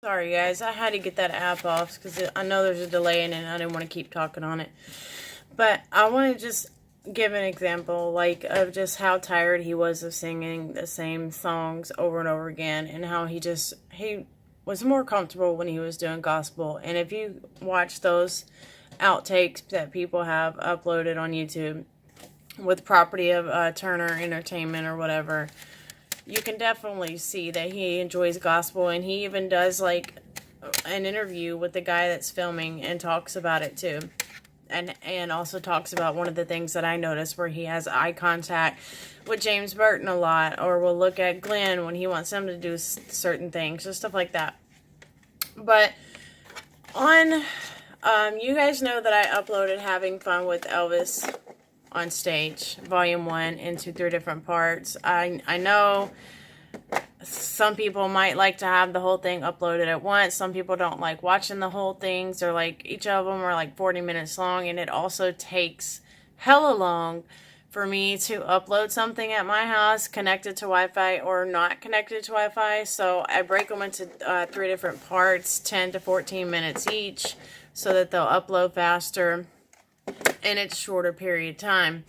Sorry guys, I had to get that app off because I know there's a delay in it and I didn't want to keep talking on it. But I want to just give an example like of just how tired he was of singing the same songs over and over again, and how he was more comfortable when he was doing gospel. And if you watch those outtakes that people have uploaded on YouTube with property of Turner Entertainment or whatever, you can definitely see that he enjoys gospel, and he even does like an interview with the guy that's filming and talks about it too. And also talks about one of the things that I noticed where he has eye contact with James Burton a lot, or will look at Glenn when he wants him to do certain things, just stuff like that. But on, you guys know that I uploaded Having Fun with Elvis on Stage, Volume 1, into 3 different parts. I know some people might like to have the whole thing uploaded at once. Some people don't like watching the whole things. They're like, each of them are like 40 minutes long, and it also takes hella long for me to upload something at my house connected to Wi-Fi or not connected to Wi-Fi. So I break them into 3 different parts, 10 to 14 minutes each, so that they'll upload faster and it's shorter period of time.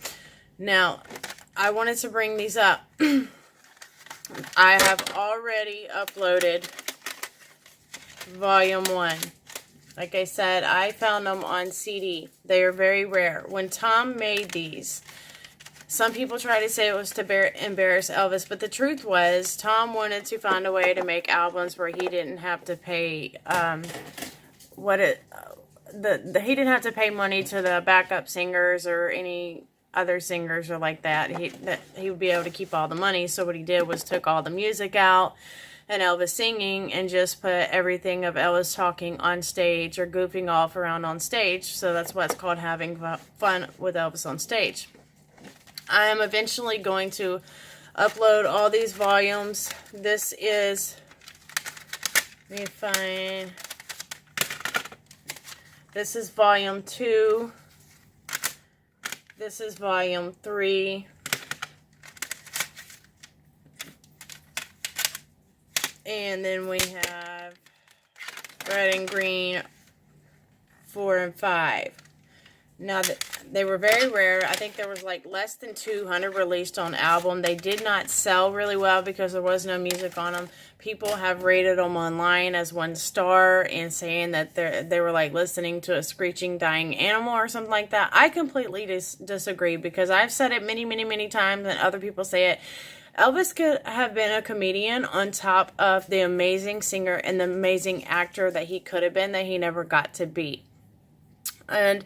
Now, I wanted to bring these up. I have already uploaded Volume 1. Like I said, I found them on CD. They are very rare. When Tom made these, some people try to say it was to embarrass Elvis, but the truth was Tom wanted to find a way to make albums where he didn't have to pay he didn't have to pay money to the backup singers or any other singers or like that. He would be able to keep all the money. So what he did was took all the music out and Elvis singing and just put everything of Elvis talking on stage or goofing off around on stage. So that's why it's called Having Fun with Elvis on Stage. I am eventually going to upload all these volumes. This is, let me find, this is Volume 2. This is Volume 3. And then we have Red and Green 4 and 5. Now, they were very rare. I think there was like less than 200 released on album. They did not sell really well because there was no music on them. People have rated them online as 1 star and saying that they were like listening to a screeching, dying animal or something like that. I completely disagree, because I've said it many, many, many times, and other people say it. Elvis could have been a comedian on top of the amazing singer and the amazing actor that he could have been, that he never got to be. And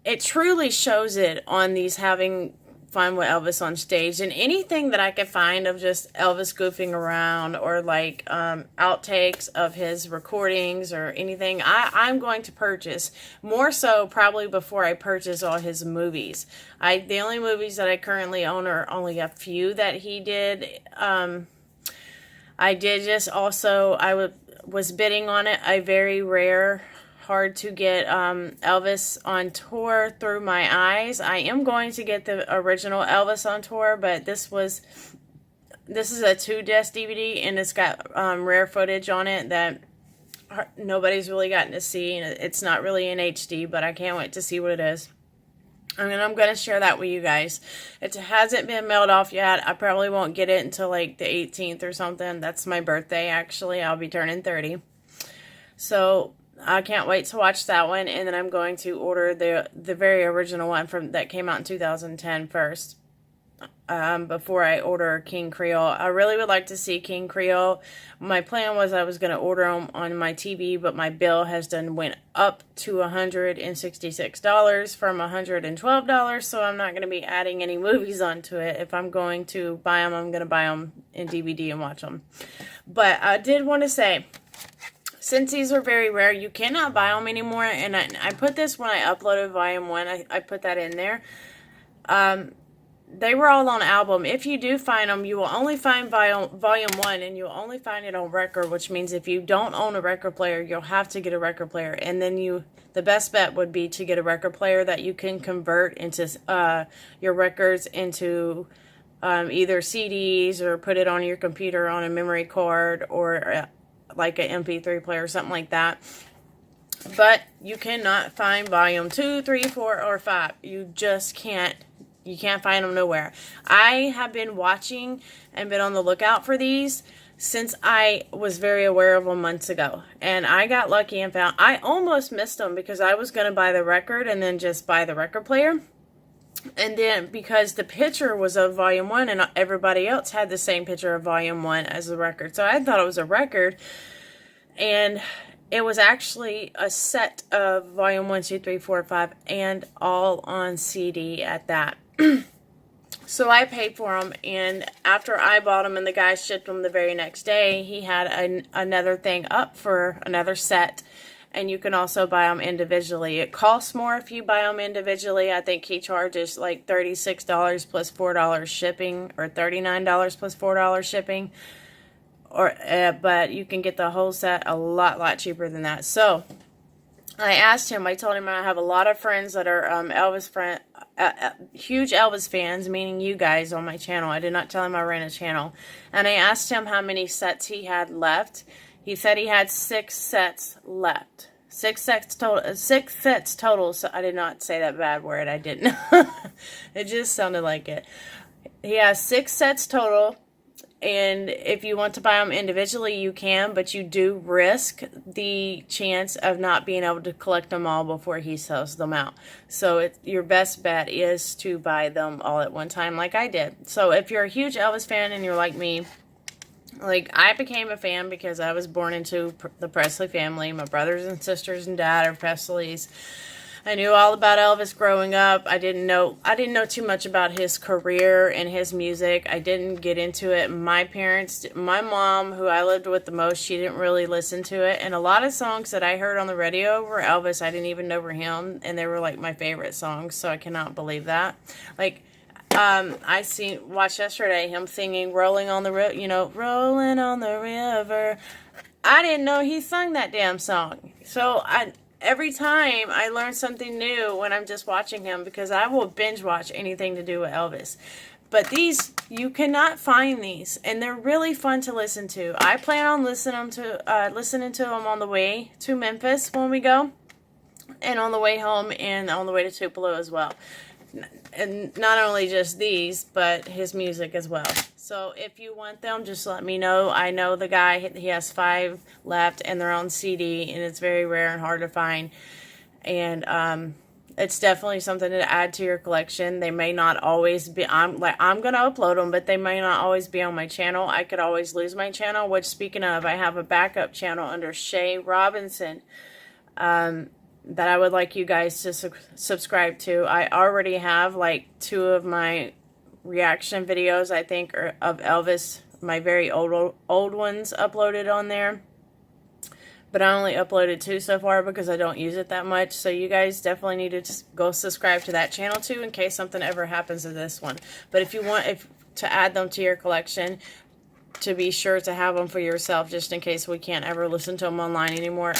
it truly shows it on these Having Fun with Elvis on Stage. And anything that I could find of just Elvis goofing around, or like outtakes of his recordings or anything, I'm going to purchase. More so probably before I purchase all his movies. The only movies that I currently own are only a few that he did. I did just also, was bidding on it, a very rare, hard to get Elvis on tour Through My Eyes. I am going to get the original Elvis on tour, but this is a 2-disc DVD, and it's got rare footage on it that nobody's really gotten to see, and it's not really in HD, but I can't wait to see what it is. And I'm going to share that with you guys. It hasn't been mailed off yet. I probably won't get it until like the 18th or something. That's my birthday, actually. I'll be turning 30. So I can't wait to watch that one, and then I'm going to order the very original one that came out in 2010 first, before I order King Creole. I really would like to see King Creole. My plan was I was going to order them on my TV, but my bill has went up to $166 from $112, so I'm not going to be adding any movies onto it. If I'm going to buy them, I'm going to buy them in DVD and watch them. But I did want to say, since these are very rare, you cannot buy them anymore. And I put this when I uploaded Volume 1. I put that in there. They were all on album. If you do find them, you will only find Volume 1, and you'll only find it on record, which means if you don't own a record player, you'll have to get a record player. And then the best bet would be to get a record player that you can convert into your records into either CDs, or put it on your computer on a memory card, or like an MP3 player or something like that. But you cannot find volume 2, 3, 4, or 5. You just can't. You can't find them nowhere. I have been watching and been on the lookout for these since I was very aware of them months ago. And I got lucky and found, I almost missed them because I was going to buy the record and then just buy the record player. And then because the picture was of volume 1 and everybody else had the same picture of volume 1 as the record. So I thought it was a record. And it was actually a set of volume 1, 2, 3, 4, 5, and all on CD at that. So I paid for them, and after I bought them and the guy shipped them the very next day, he had another thing up for another set, and you can also buy them individually. It costs more if you buy them individually. I think he charges like $36 plus $4 shipping, or $39 plus $4 shipping. But you can get the whole set a lot cheaper than that. So I asked him, I told him I have a lot of friends that are huge Elvis fans, meaning you guys on my channel. I did not tell him I ran a channel. And I asked him how many sets he had left. He said he had 6 sets left. 6 sets total. 6 sets total. So I did not say that bad word. I didn't. It just sounded like it. He has 6 sets total. And if you want to buy them individually, you can, but you do risk the chance of not being able to collect them all before he sells them out. So your best bet is to buy them all at one time like I did. So if you're a huge Elvis fan and you're like me, like I became a fan because I was born into the Presley family. My brothers and sisters and dad are Presleys. I knew all about Elvis growing up. I didn't know too much about his career and his music. I didn't get into it. My mom, who I lived with the most, she didn't really listen to it. And a lot of songs that I heard on the radio were Elvis. I didn't even know were him, and they were like my favorite songs. So I cannot believe that. Like, watched yesterday him singing "Rolling on the "Rolling on the River." I didn't know he sung that damn song. So every time I learn something new when I'm just watching him, because I will binge watch anything to do with Elvis. But these, you cannot find these, and they're really fun to listen to. I plan on listening to them on the way to Memphis when we go, and on the way home, and on the way to Tupelo as well. And not only just these, but his music as well. So if you want them, just let me know. I know the guy, he has 5 left, and they're on CD, and it's very rare and hard to find. And it's definitely something to add to your collection. They may not always be, I'm going to upload them, but they may not always be on my channel. I could always lose my channel, which, speaking of, I have a backup channel under Shay Robinson that I would like you guys to subscribe to. I already have like 2 of my reaction videos, I think, of Elvis, my very old ones, uploaded on there. But I only uploaded 2 so far because I don't use it that much. So you guys definitely need to go subscribe to that channel too, in case something ever happens to this one. But if you want to add them to your collection, to be sure to have them for yourself, just in case we can't ever listen to them online anymore,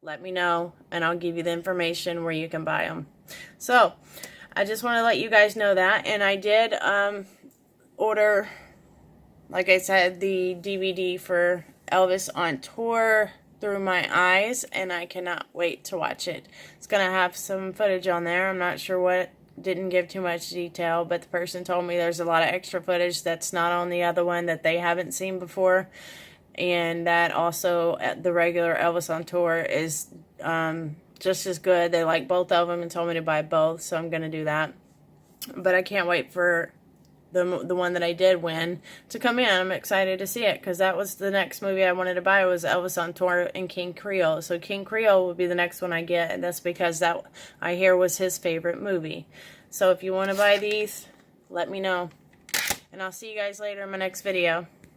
let me know, and I'll give you the information where you can buy them. So I just want to let you guys know that. And I did order, like I said, the DVD for Elvis on Tour through my eyes, and I cannot wait to watch it. It's going to have some footage on there. I'm not sure what, didn't give too much detail, but the person told me there's a lot of extra footage that's not on the other one that they haven't seen before. And that also the regular Elvis on Tour is just as good. They like both of them and told me to buy both, so I'm going to do that. But I can't wait for the one that I did win to come in. I'm excited to see it, because that was the next movie I wanted to buy, was Elvis on Tour and King Creole. So King Creole will be the next one I get, and that's because that, I hear, was his favorite movie. So if you want to buy these, let me know. And I'll see you guys later in my next video.